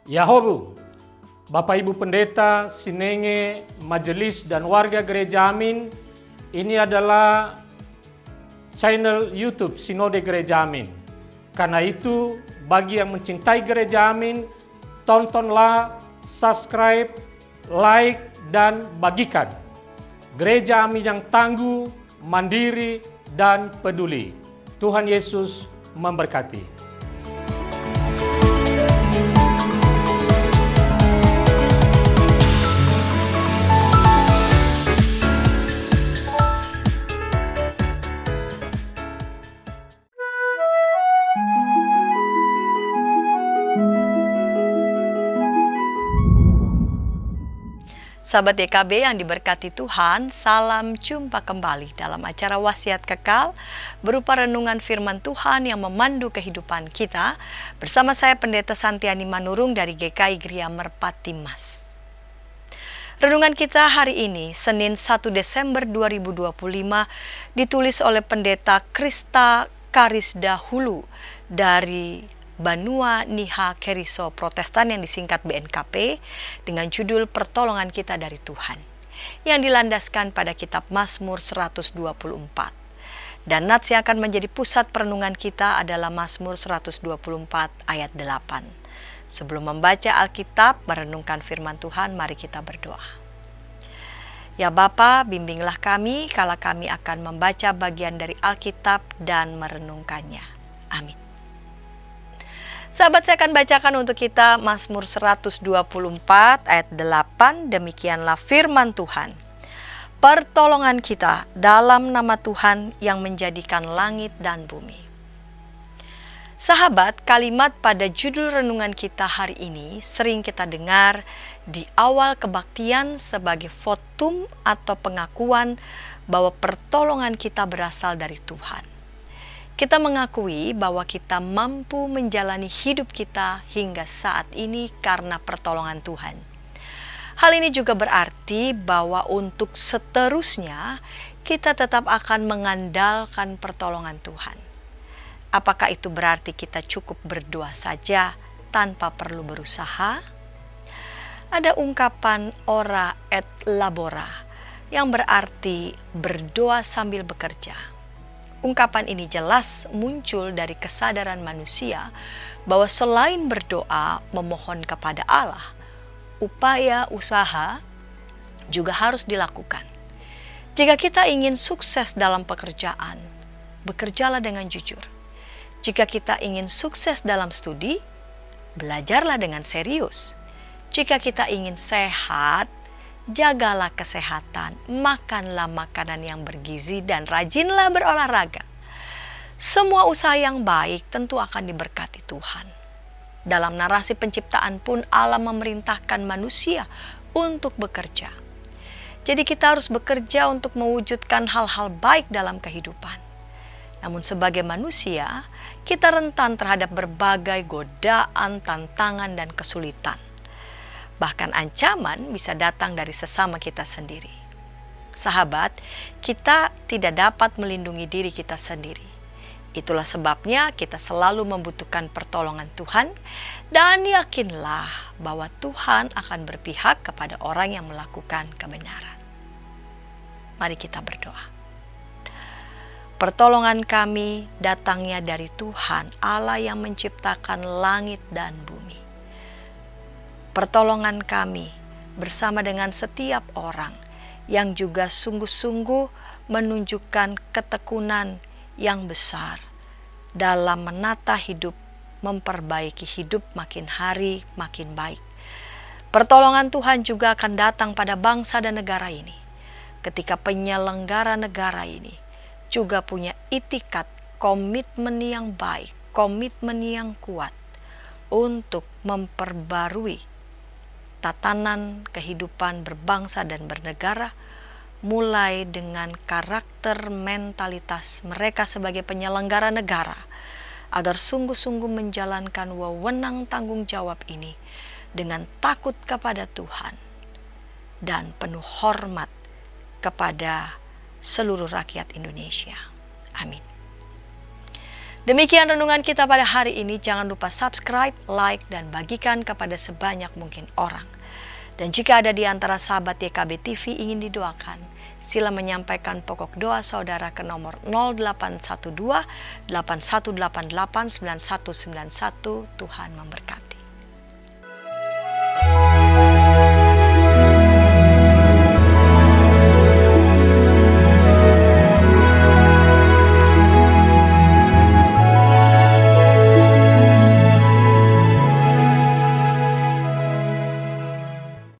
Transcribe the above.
Yahobu, Bapak Ibu Pendeta, Sinenge, Majelis dan warga Gereja Amin, ini adalah channel YouTube Sinode Gereja Amin. Karena itu, bagi yang mencintai Gereja Amin, tontonlah, subscribe, like, dan bagikan. Gereja Amin yang tangguh, mandiri, dan peduli. Tuhan Yesus memberkati. Sahabat DKB yang diberkati Tuhan, salam jumpa kembali dalam acara Wasiat Kekal berupa renungan firman Tuhan yang memandu kehidupan kita bersama saya Pendeta Santiani Manurung dari GKI Gria Merpati Mas. Renungan kita hari ini, Senin 1 Desember 2025, ditulis oleh Pendeta Krista Karisdahulu dari Banua Niha Keriso Protestan yang disingkat BNKP dengan judul Pertolongan Kita dari Tuhan yang dilandaskan pada kitab Mazmur 124. Dan nats yang akan menjadi pusat perenungan kita adalah Mazmur 124 ayat 8. Sebelum membaca Alkitab, merenungkan firman Tuhan, mari kita berdoa. Ya Bapa, bimbinglah kami kala kami akan membaca bagian dari Alkitab dan merenungkannya. Amin. Sahabat, saya akan bacakan untuk kita Mazmur 124 ayat 8, demikianlah firman Tuhan. Pertolongan kita dalam nama Tuhan yang menjadikan langit dan bumi. Sahabat, kalimat pada judul renungan kita hari ini sering kita dengar di awal kebaktian sebagai votum atau pengakuan bahwa pertolongan kita berasal dari Tuhan. Kita mengakui bahwa kita mampu menjalani hidup kita hingga saat ini karena pertolongan Tuhan. Hal ini juga berarti bahwa untuk seterusnya kita tetap akan mengandalkan pertolongan Tuhan. Apakah itu berarti kita cukup berdoa saja tanpa perlu berusaha? Ada ungkapan ora et labora yang berarti berdoa sambil bekerja. Ungkapan ini jelas muncul dari kesadaran manusia bahwa selain berdoa memohon kepada Allah, upaya usaha juga harus dilakukan. Jika kita ingin sukses dalam pekerjaan, bekerjalah dengan jujur. Jika kita ingin sukses dalam studi, belajarlah dengan serius. Jika kita ingin sehat, jagalah kesehatan, makanlah makanan yang bergizi, dan rajinlah berolahraga. Semua usaha yang baik tentu akan diberkati Tuhan. Dalam narasi penciptaan pun Allah memerintahkan manusia untuk bekerja. Jadi kita harus bekerja untuk mewujudkan hal-hal baik dalam kehidupan. Namun sebagai manusia, kita rentan terhadap berbagai godaan, tantangan, dan kesulitan. Bahkan ancaman bisa datang dari sesama kita sendiri. Sahabat, kita tidak dapat melindungi diri kita sendiri. Itulah sebabnya kita selalu membutuhkan pertolongan Tuhan, dan yakinlah bahwa Tuhan akan berpihak kepada orang yang melakukan kebenaran. Mari kita berdoa. Pertolongan kami datangnya dari Tuhan, Allah yang menciptakan langit dan bumi. Pertolongan kami bersama dengan setiap orang yang juga sungguh-sungguh menunjukkan ketekunan yang besar dalam menata hidup, memperbaiki hidup makin hari makin baik. Pertolongan Tuhan juga akan datang pada bangsa dan negara ini, ketika penyelenggara negara ini juga punya itikat, komitmen yang baik, komitmen yang kuat untuk memperbarui tatanan kehidupan berbangsa dan bernegara, mulai dengan karakter mentalitas mereka sebagai penyelenggara negara, agar sungguh-sungguh menjalankan wewenang tanggung jawab ini dengan takut kepada Tuhan dan penuh hormat kepada seluruh rakyat Indonesia. Amin. Demikian renungan kita pada hari ini. Jangan lupa subscribe, like, dan bagikan kepada sebanyak mungkin orang. Dan jika ada di antara sahabat YKB TV ingin didoakan, sila menyampaikan pokok doa saudara ke nomor 0812 8188 9191. Tuhan memberkati.